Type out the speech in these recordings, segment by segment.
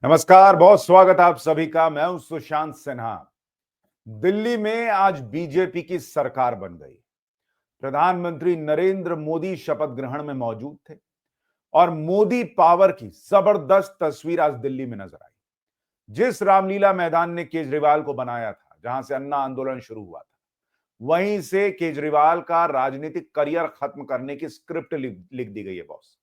नमस्कार, बहुत स्वागत आप सभी का। मैं हूं सुशांत सिन्हा। दिल्ली में आज बीजेपी की सरकार बन गई। प्रधानमंत्री नरेंद्र मोदी शपथ ग्रहण में मौजूद थे और मोदी पावर की जबरदस्त तस्वीर आज दिल्ली में नजर आई। जिस रामलीला मैदान ने केजरीवाल को बनाया था, जहां से अन्ना आंदोलन शुरू हुआ था, वहीं से केजरीवाल का राजनीतिक करियर खत्म करने की स्क्रिप्ट लिख दी गई है बॉस।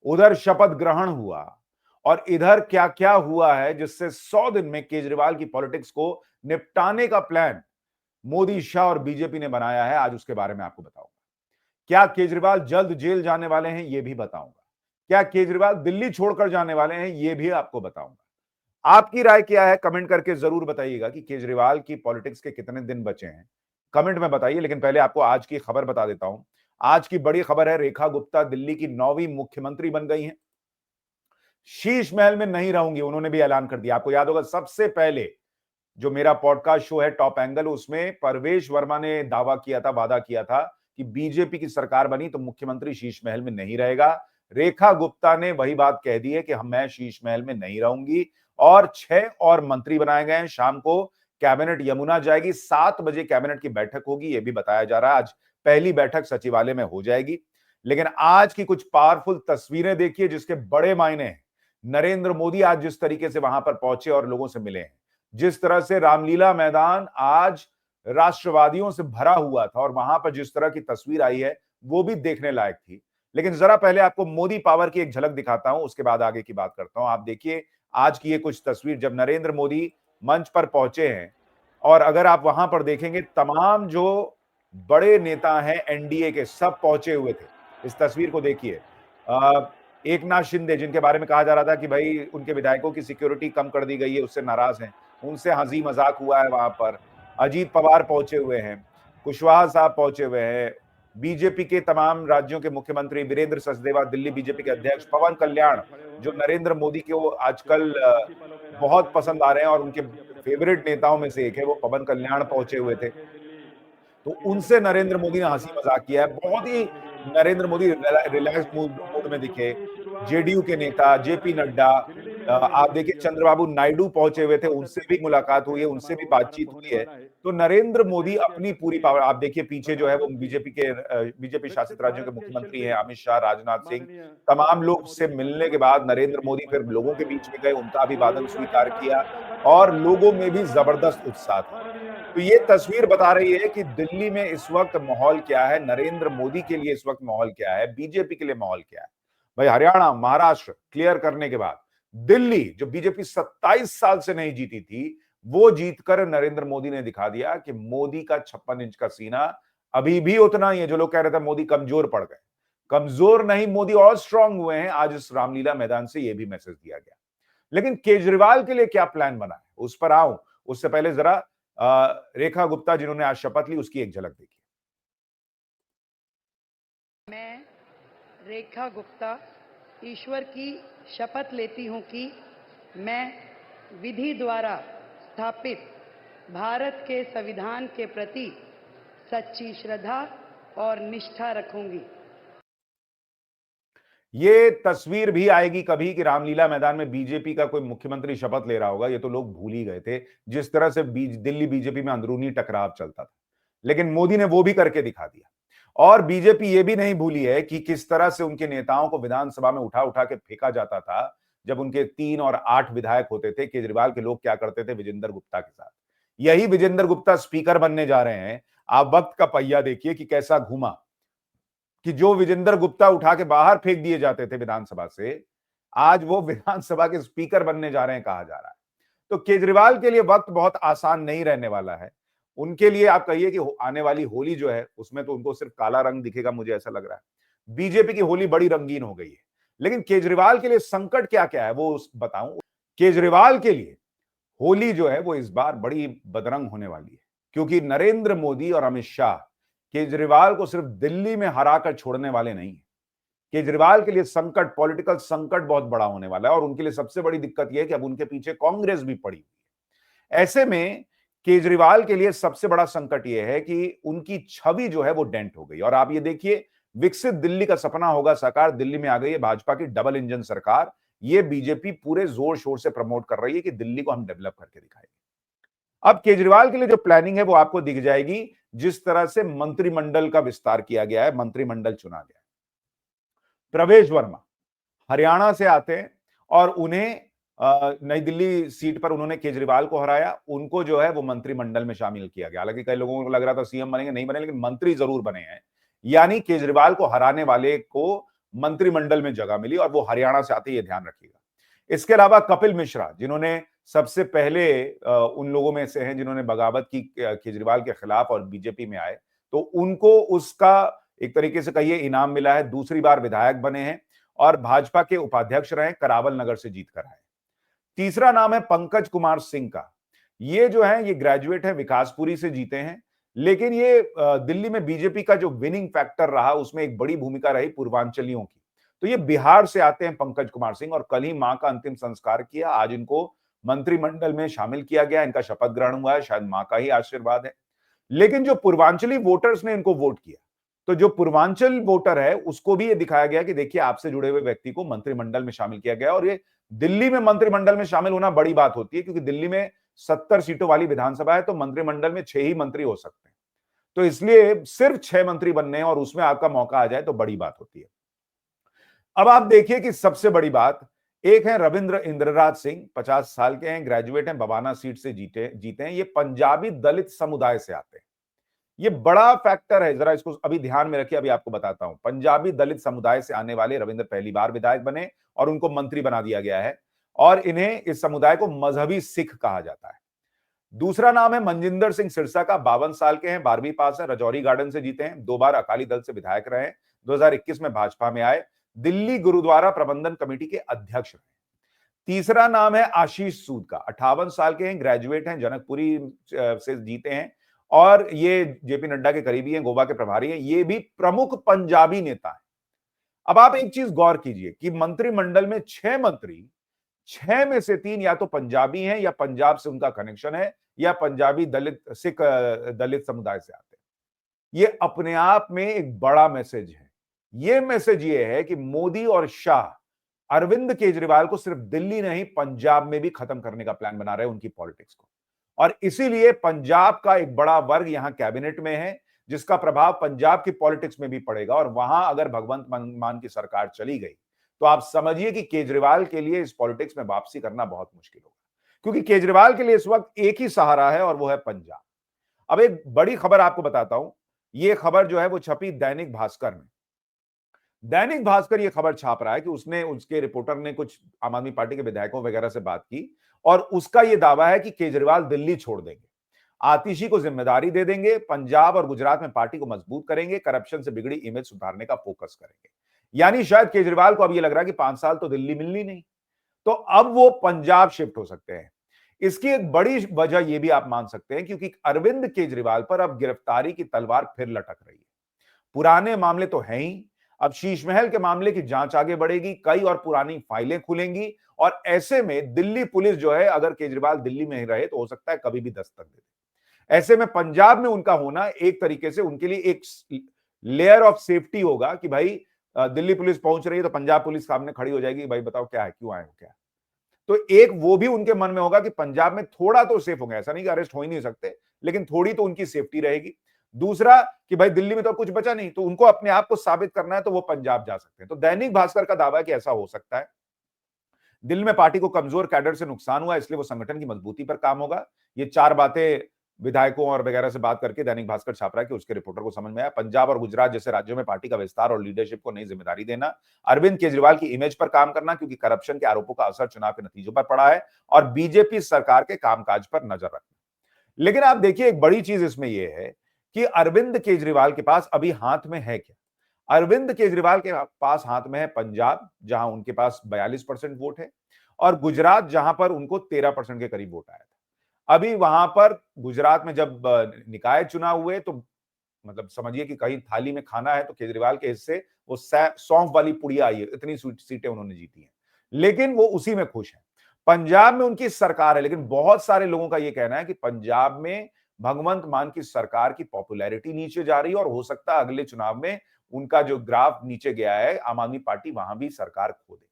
उधर शपथ ग्रहण हुआ और इधर क्या क्या हुआ है, जिससे 100 दिन में केजरीवाल की पॉलिटिक्स को निपटाने का प्लान मोदी, शाह और बीजेपी ने बनाया है। आज उसके बारे में आपको बताऊंगा। क्या केजरीवाल जल्द जेल जाने वाले हैं, यह भी बताऊंगा। क्या केजरीवाल दिल्ली छोड़कर जाने वाले हैं, यह भी आपको बताऊंगा। आपकी राय क्या है, कमेंट करके जरूर बताइएगा कि केजरीवाल की पॉलिटिक्स के कितने दिन बचे हैं। कमेंट में बताइए। लेकिन पहले आपको आज की खबर बता देता हूं। आज की बड़ी खबर है, रेखा गुप्ता दिल्ली की 9वीं मुख्यमंत्री बन गई हैं। शीश महल में नहीं रहूंगी, उन्होंने भी ऐलान कर दिया। आपको याद होगा, सबसे पहले जो मेरा पॉडकास्ट शो है टॉप एंगल, उसमें परवेश वर्मा ने दावा किया था, वादा किया था कि बीजेपी की सरकार बनी तो मुख्यमंत्री शीश महल में नहीं रहेगा। रेखा गुप्ता ने वही बात कह दी है कि मैं शीश महल में नहीं रहूंगी। और 6 और मंत्री बनाए गए हैं। शाम को कैबिनेट यमुना जाएगी, 7 बजे कैबिनेट की बैठक होगी, यह भी बताया जा रहा है। आज पहली बैठक सचिवालय में हो जाएगी। लेकिन आज की कुछ पावरफुल तस्वीरें देखिए, जिसके बड़े मायने हैं। नरेंद्र मोदी आज जिस तरीके से वहां पर पहुंचे और लोगों से मिले हैं, जिस तरह से रामलीला मैदान आज राष्ट्रवादियों से भरा हुआ था और वहां पर जिस तरह की तस्वीर आई है, वो भी देखने लायक थी। लेकिन जरा पहले आपको मोदी पावर की एक झलक दिखाता हूं, उसके बाद आगे की बात करता हूं। आप देखिए आज की ये कुछ तस्वीर, जब नरेंद्र मोदी मंच पर पहुंचे हैं। और अगर आप वहां पर देखेंगे, तमाम जो बड़े नेता हैं एनडीए के, सब पहुंचे हुए थे। इस तस्वीर को देखिए। एकनाथ शिंदे, जिनके बारे में कहा जा रहा था कि भाई उनके विधायकों की सिक्योरिटी कम कर दी गई है, उससे नाराज हैं, उनसे हंसी मजाक हुआ है वहां पर। अजीत पवार पहुंचे हुए हैं, कुशवाहा साहब पहुंचे हुए हैं, बीजेपी के तमाम राज्यों के मुख्यमंत्री, वीरेंद्र सचदेवा दिल्ली बीजेपी के अध्यक्ष, पवन कल्याण, जो नरेंद्र मोदी के वो आजकल बहुत पसंद आ रहे हैं और उनके फेवरेट नेताओं में से एक है, वो पवन कल्याण पहुंचे हुए थे। तो उनसे नरेंद्र मोदी ने हंसी मजाक किया है। बहुत ही नरेंद्र मोदी रिलैक्स मूड में दिखे। जेडीयू के नेता जेपी नड्डा, आप देखिए चंद्रबाबू नायडू पहुंचे हुए थे, उनसे भी मुलाकात हुई है, उनसे भी बातचीत हुई है। तो नरेंद्र मोदी अपनी पूरी पावर, आप देखिए पीछे जो है वो बीजेपी शासित राज्यों के मुख्यमंत्री हैं, अमित शाह, राजनाथ सिंह, तमाम लोग से मिलने के बाद नरेंद्र मोदी फिर लोगों के बीच में गए, उनका अभिवादन स्वीकार किया और लोगों में भी जबरदस्त उत्साह था। तो ये तस्वीर बता रही है कि दिल्ली में इस वक्त माहौल क्या है, नरेंद्र मोदी के लिए इस वक्त माहौल क्या है, बीजेपी के लिए माहौल क्या है। भाई हरियाणा, महाराष्ट्र क्लियर करने के बाद दिल्ली, जो बीजेपी 27 साल से नहीं जीती थी, वो जीतकर नरेंद्र मोदी ने दिखा दिया कि मोदी का 56 इंच का सीना अभी भी उतना ही है। जो लोग कह रहे थे मोदी कमजोर पड़ गए, कमजोर नहीं, मोदी और स्ट्रांग हुए हैं। आज इस रामलीला मैदान से यह भी मैसेज दिया गया। लेकिन केजरीवाल के लिए क्या प्लान बना है, उस पर आऊं उससे पहले जरा रेखा गुप्ता, जिन्होंने आज शपथ ली, उसकी एक झलक देखिए। मैं रेखा गुप्ता ईश्वर की शपथ लेती हूं कि मैं विधि द्वारा स्थापित भारत के संविधान के प्रति सच्ची श्रद्धा और निष्ठा रखूंगी। ये तस्वीर भी आएगी कभी कि रामलीला मैदान में बीजेपी का कोई मुख्यमंत्री शपथ ले रहा होगा, ये तो लोग भूल ही गए थे, जिस तरह से दिल्ली बीजेपी में अंदरूनी टकराव चलता था। लेकिन मोदी ने वो भी करके दिखा दिया। और बीजेपी ये भी नहीं भूली है कि किस तरह से उनके नेताओं को विधानसभा में उठा उठा के फेंका जाता था। जब उनके 3 और 8 विधायक होते थे, केजरीवाल के लोग क्या करते थे विजेंद्र गुप्ता के साथ। यही विजेंद्र गुप्ता स्पीकर बनने जा रहे हैं। आप वक्त का पहिया देखिए कि कैसा घूमा, कि जो विजेंद्र गुप्ता उठा के बाहर फेंक दिए जाते थे विधानसभा से, आज वो विधानसभा के स्पीकर बनने जा रहे हैं, कहा जा रहा है। तो केजरीवाल के लिए वक्त बहुत आसान नहीं रहने वाला है। उनके लिए आप कहिए कि आने वाली होली जो है, उसमें तो उनको सिर्फ काला रंग दिखेगा, मुझे ऐसा लग रहा है। बीजेपी की होली बड़ी रंगीन हो गई है। लेकिन केजरीवाल के लिए संकट क्या क्या है वो बताऊं। केजरीवाल के लिए होली जो है वो इस बार बड़ी बदरंग होने वाली है, क्योंकि नरेंद्र मोदी और अमित शाह केजरीवाल को सिर्फ दिल्ली में हराकर छोड़ने वाले नहीं है। केजरीवाल के लिए संकट, पॉलिटिकल संकट बहुत बड़ा होने वाला है और उनके लिए सबसे बड़ी दिक्कत यह है कि अब उनके पीछे कांग्रेस भी पड़ी हुई है। ऐसे में केजरीवाल के लिए सबसे बड़ा संकट यह है कि उनकी छवि जो है वो डेंट हो गई। और आप ये देखिए, विकसित दिल्ली का सपना होगा साकार, दिल्ली में आ गई है भाजपा की डबल इंजन सरकार। ये बीजेपी पूरे जोर शोर से प्रमोट कर रही है कि दिल्ली को हम डेवलप करके दिखाएंगे। अब केजरीवाल के लिए जो प्लानिंग है वो आपको दिख जाएगी, जिस तरह से मंत्रिमंडल का विस्तार किया गया है, मंत्रिमंडल चुना गया है। प्रवेश वर्मा हरियाणा से आते हैं और उन्हें नई दिल्ली सीट पर उन्होंने केजरीवाल को हराया, उनको जो है वो मंत्रिमंडल में शामिल किया गया। हालांकि कई लोगों को लग रहा था सीएम बनेंगे, नहीं बने, लेकिन मंत्री जरूर बने हैं। यानी केजरीवाल को हराने वाले को मंत्रिमंडल में जगह मिली और वो हरियाणा से आते, ये ध्यान रखिएगा। इसके अलावा कपिल मिश्रा, जिन्होंने सबसे पहले उन लोगों में से हैं जिन्होंने बगावत की केजरीवाल के खिलाफ और बीजेपी में आए, तो उनको उसका एक तरीके से कहिए इनाम मिला है। दूसरी बार विधायक बने हैं और भाजपा के उपाध्यक्ष रहे, करावल नगर से जीतकर आए। तीसरा नाम है पंकज कुमार सिंह का। ये जो है ये ग्रेजुएट है, विकासपुरी से जीते हैं, लेकिन ये दिल्ली में बीजेपी का जो विनिंग फैक्टर रहा उसमें एक बड़ी भूमिका रही पूर्वांचलियों की। तो ये बिहार से आते हैं पंकज कुमार सिंह, और कल ही मां का अंतिम संस्कार किया। आज इनको मंत्रिमंडल में शामिल किया गया, इनका शपथ ग्रहण हुआ है, शायद मां का ही आशीर्वाद है। लेकिन जो पूर्वांचली वोटर्स ने इनको वोट किया, तो जो पूर्वांचल वोटर है उसको भी ये दिखाया गया कि देखिए आपसे जुड़े हुए व्यक्ति को मंत्रिमंडल में शामिल किया गया। और ये दिल्ली में मंत्रिमंडल में शामिल होना बड़ी बात होती है, क्योंकि दिल्ली में 70 सीटों वाली विधानसभा है, तो मंत्रिमंडल में 6 ही मंत्री हो सकते हैं। तो इसलिए सिर्फ 6 मंत्री बनने हैं और उसमें आपका मौका आ जाए तो बड़ी बात होती है। अब आप देखिए कि सबसे बड़ी बात, एक है रविंद्र इंद्रराज सिंह, 50 साल के हैं, ग्रेजुएट हैं, बवाना सीट से जीते हैं। ये पंजाबी दलित समुदाय से आते हैं। ये बड़ा फैक्टर है, जरा इसको अभी ध्यान में रखिए, अभी आपको बताता हूं। पंजाबी दलित समुदाय से आने वाले रविंद्र पहली बार विधायक बने और उनको मंत्री बना दिया गया है, और इन्हें, इस समुदाय को मजहबी सिख कहा जाता है। दूसरा नाम है मनजिंदर सिंह सिरसा का, 52 साल के हैं, 12वीं पास है, रजौरी गार्डन से जीते हैं, 2 बार अकाली दल से विधायक रहे, 2021 में भाजपा में आए, दिल्ली गुरुद्वारा प्रबंधन कमेटी के अध्यक्ष रहे। तीसरा नाम है आशीष सूद का, 58 साल के हैं, ग्रेजुएट हैं, जनकपुरी से जीते हैं, और ये जेपी नड्डा के करीबी हैं, गोवा के प्रभारी हैं। ये भी प्रमुख पंजाबी नेता है। अब आप एक चीज गौर कीजिए कि मंत्रिमंडल में 6 मंत्री, 6 में से 3 या तो पंजाबी हैं, या पंजाब से उनका कनेक्शन है, या पंजाबी दलित सिख दलित समुदाय से आते हैं। ये अपने आप में एक बड़ा मैसेज है। ये मैसेज ये है कि मोदी और शाह अरविंद केजरीवाल को सिर्फ दिल्ली नहीं, पंजाब में भी खत्म करने का प्लान बना रहे हैं, उनकी पॉलिटिक्स को। और इसीलिए पंजाब का एक बड़ा वर्ग यहां कैबिनेट में है, जिसका प्रभाव पंजाब की पॉलिटिक्स में भी पड़ेगा। और वहां अगर भगवंत मान की सरकार चली गई, तो आप समझिए कि केजरीवाल के लिए इस पॉलिटिक्स में वापसी करना बहुत मुश्किल होगा, क्योंकि केजरीवाल के लिए इस वक्त एक ही सहारा है और वो है पंजाब। अब एक बड़ी खबर आपको बताता हूं। ये खबर जो है वो छपी दैनिक भास्कर में। दैनिक भास्कर ये खबर छाप रहा है कि उसके रिपोर्टर ने कुछ आम आदमी पार्टी के विधायकों वगैरह से बात की, और उसका ये दावा है कि केजरीवाल दिल्ली छोड़ देंगे, आतिशी को जिम्मेदारी दे देंगे, पंजाब और गुजरात में पार्टी को मजबूत करेंगे, करप्शन से बिगड़ी इमेज सुधारने का फोकस करेंगे। यानी शायद केजरीवाल को अब ये लग रहा है कि 5 साल तो दिल्ली मिलनी नहीं, तो अब वो पंजाब शिफ्ट हो सकते हैं। इसकी एक बड़ी वजह ये भी आप मान सकते हैं, क्योंकि अरविंद केजरीवाल पर अब गिरफ्तारी की तलवार फिर लटक रही है। पुराने मामले तो हैं ही, अब शीश महल के मामले की जांच आगे बढ़ेगी, कई और पुरानी फाइलें खुलेंगी, और ऐसे में दिल्ली पुलिस जो है, अगर केजरीवाल दिल्ली में ही रहे तो हो सकता है कभी भी दस्तक दे दे। ऐसे में पंजाब में उनका होना एक तरीके से उनके लिए एक लेयर ऑफ सेफ्टी होगा कि भाई दिल्ली पुलिस पहुंच रही है तो पंजाब पुलिस सामने खड़ी हो जाएगी, भाई बताओ क्या है, क्यों आए हो, क्या है। तो एक वो भी उनके मन में होगा कि पंजाब में थोड़ा तो सेफ होंगे, ऐसा नहीं कि अरेस्ट हो ही नहीं सकते, लेकिन थोड़ी तो उनकी सेफ्टी रहेगी। दूसरा कि भाई दिल्ली में तो कुछ बचा नहीं, तो उनको अपने आप को साबित करना है, तो वो पंजाब जा सकते हैं। तो दैनिक भास्कर का दावा है कि ऐसा हो सकता है। दिल्ली में पार्टी को कमजोर कैडर से नुकसान हुआ, इसलिए वो संगठन की मजबूती पर काम होगा। ये 4 बातें विधायकों और वगैरह से बात करके दैनिक भास्कर छाप रहा है कि उसके रिपोर्टर को समझ में आया। पंजाब और गुजरात जैसे राज्यों में पार्टी का विस्तार और लीडरशिप को नई जिम्मेदारी देना, अरविंद केजरीवाल की इमेज पर काम करना, क्योंकि करप्शन के आरोपों का असर चुनाव के नतीजों पर पड़ा है, और बीजेपी सरकार के कामकाज पर नजर रखना। लेकिन आप देखिए, एक बड़ी चीज इसमें यह है कि अरविंद केजरीवाल के पास अभी हाथ में है क्या। अरविंद केजरीवाल के पास हाथ में है पंजाब, जहां उनके पास 42% वोट है, और गुजरात, जहां पर उनको 13% के करीब वोट आया था। अभी वहां पर गुजरात में जब निकाय चुनाव हुए, तो मतलब समझिए कि कहीं थाली में खाना है तो केजरीवाल के हिस्से वो सौंफ वाली पुड़िया आई है, इतनी सीटें उन्होंने जीती हैं, लेकिन वो उसी में खुश हैं। पंजाब में उनकी सरकार है, लेकिन बहुत सारे लोगों का यह कहना है कि पंजाब में भगवंत मान की सरकार की पॉपुलैरिटी नीचे जा रही है, और हो सकता है अगले चुनाव में उनका जो ग्राफ नीचे गया है, आम आदमी पार्टी वहां भी सरकार खो दे।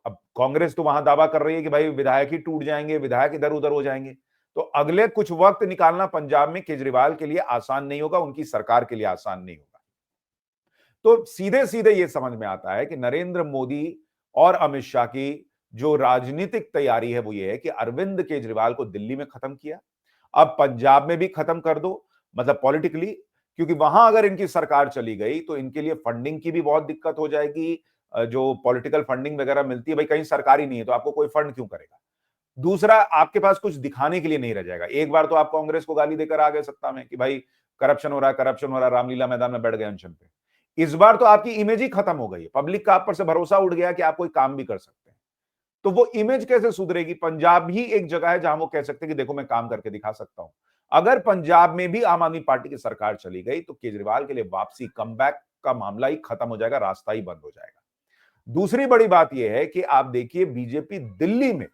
अब कांग्रेस तो वहां दावा कर रही है कि भाई विधायक ही टूट जाएंगे, विधायक इधर उधर हो जाएंगे। तो अगले कुछ वक्त निकालना पंजाब में केजरीवाल के लिए आसान नहीं होगा, उनकी सरकार के लिए आसान नहीं होगा। तो सीधे सीधे यह समझ में आता है कि नरेंद्र मोदी और अमित शाह की जो राजनीतिक तैयारी है वो ये है कि अरविंद केजरीवाल को दिल्ली में खत्म किया, अब पंजाब में भी खत्म कर दो, मतलब पॉलिटिकली, क्योंकि वहां अगर इनकी सरकार चली गई तो इनके लिए फंडिंग की भी बहुत दिक्कत हो जाएगी। जो पॉलिटिकल फंडिंग वगैरह मिलती है, भाई कहीं सरकारी नहीं है तो आपको कोई फंड क्यों करेगा। दूसरा, आपके पास कुछ दिखाने के लिए नहीं रह जाएगा। एक बार तो आप कांग्रेस को गाली देकर आ गए सत्ता में कि भाई करप्शन हो रहा है, करप्शन हो रहा है, रामलीला मैदान में बैठ गए अनशन पे। इस बार तो आपकी इमेज ही खत्म हो गई है, पब्लिक का आप पर से भरोसा उठ गया कि आप कोई काम भी कर सकते हैं। तो वो इमेज कैसे सुधरेगी। पंजाब ही एक जगह है जहां वो कह सकते हैं कि देखो मैं काम करके दिखा सकता हूं। अगर पंजाब में भी आम आदमी पार्टी की सरकार चली गई तो केजरीवाल के लिए वापसी, कमबैक का मामला ही खत्म हो जाएगा, रास्ता ही बंद हो जाएगा। दूसरी बड़ी बात यह है कि आप देखिए बीजेपी दिल्ली में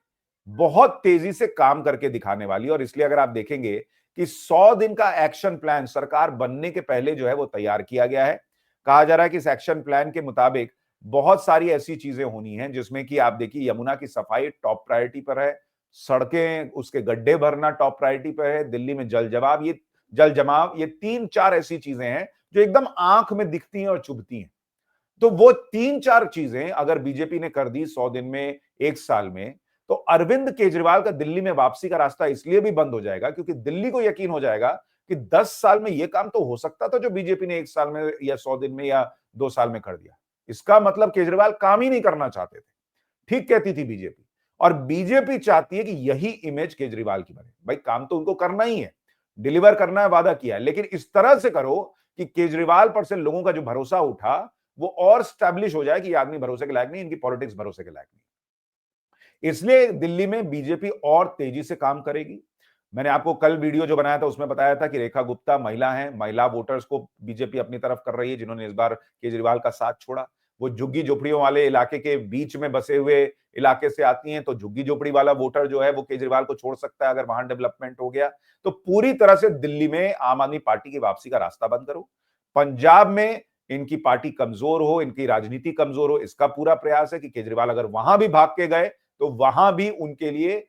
बहुत तेजी से काम करके दिखाने वाली है, और इसलिए अगर आप देखेंगे कि 100 दिन का एक्शन प्लान सरकार बनने के पहले जो है वो तैयार किया गया है। कहा जा रहा है कि इस एक्शन प्लान के मुताबिक बहुत सारी ऐसी चीजें होनी हैं जिसमें कि आप देखिए यमुना की सफाई टॉप प्रायोरिटी पर है, सड़कें उसके गड्ढे भरना टॉप प्रायोरिटी पर है, दिल्ली में जल जमाव, ये 3-4 ऐसी चीजें हैं जो एकदम आंख में दिखती हैं और चुभती हैं। तो वो 3-4 चीजें अगर बीजेपी ने कर दी 100 दिन में, 1 साल में, तो अरविंद केजरीवाल का दिल्ली में वापसी का रास्ता इसलिए भी बंद हो जाएगा क्योंकि दिल्ली को यकीन हो जाएगा कि 10 साल में यह काम तो हो सकता था जो बीजेपी ने 1 साल में या 100 दिन में या 2 साल में कर दिया। इसका मतलब केजरीवाल काम ही नहीं करना चाहते थे। ठीक कहती थी बीजेपी, और बीजेपी चाहती है कि यही इमेज केजरीवाल की बने। भाई काम तो उनको करना ही है, डिलीवर करना है, वादा किया है, लेकिन इस तरह से करो कि केजरीवाल पर से लोगों का जो भरोसा उठा वो और स्टैब्लिश हो जाए कि ये आदमी भरोसे के लायक नहीं, इनकी पॉलिटिक्स भरोसे के लायक नहीं। इसलिए दिल्ली में बीजेपी और तेजी से काम करेगी। मैंने आपको कल वीडियो जो बनाया था उसमें बताया था कि रेखा गुप्ता महिला है, महिला वोटर्स को बीजेपी अपनी तरफ कर रही है जिन्होंने इस बार केजरीवाल का साथ छोड़ा। वो झुग्गी झोपड़ियों वाले इलाके के बीच में बसे हुए इलाके से आती हैं, तो झुग्गी झोपड़ी वाला वोटर जो है वो केजरीवाल को छोड़ सकता है अगर वहां डेवलपमेंट हो गया। तो पूरी तरह से दिल्ली में आम आदमी पार्टी की वापसी का रास्ता बंद करो। पंजाब में इनकी पार्टी कमजोर हो, इनकी राजनीति कमजोर हो, इसका पूरा प्रयास है कि केजरीवाल अगर वहां भी भाग के गए तो वहां भी उनके लिए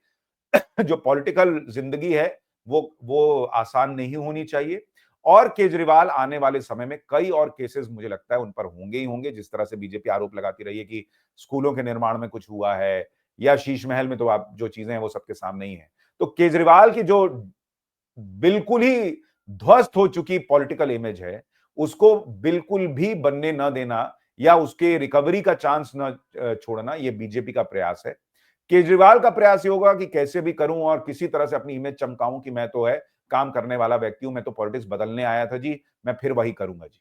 जो पॉलिटिकल जिंदगी है वो आसान नहीं होनी चाहिए। और केजरीवाल आने वाले समय में कई और केसेस मुझे लगता है उन पर होंगे ही होंगे। जिस तरह से बीजेपी आरोप लगाती रही है कि स्कूलों के निर्माण में कुछ हुआ है या शीश महल में, तो आप जो चीजें हैं वो सबके सामने ही है। तो केजरीवाल की जो बिल्कुल ही ध्वस्त हो चुकी पॉलिटिकल इमेज है उसको बिल्कुल भी बनने न देना या उसके रिकवरी का चांस न छोड़ना, ये बीजेपी का प्रयास है। केजरीवाल का प्रयास ये होगा कि कैसे भी करूं और किसी तरह से अपनी इमेज चमकाऊं कि मैं तो है काम करने वाला व्यक्ति हूं, मैं तो पॉलिटिक्स बदलने आया था जी, मैं फिर वही करूंगा जी।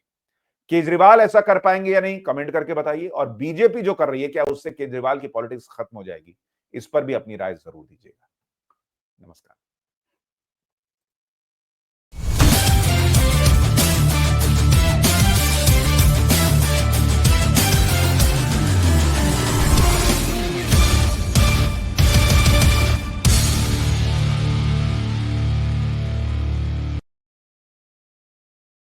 केजरीवाल ऐसा कर पाएंगे या नहीं, कमेंट करके बताइए। और बीजेपी जो कर रही है, क्या उससे केजरीवाल की पॉलिटिक्स खत्म हो जाएगी, इस पर भी अपनी राय जरूर दीजिएगा। नमस्कार।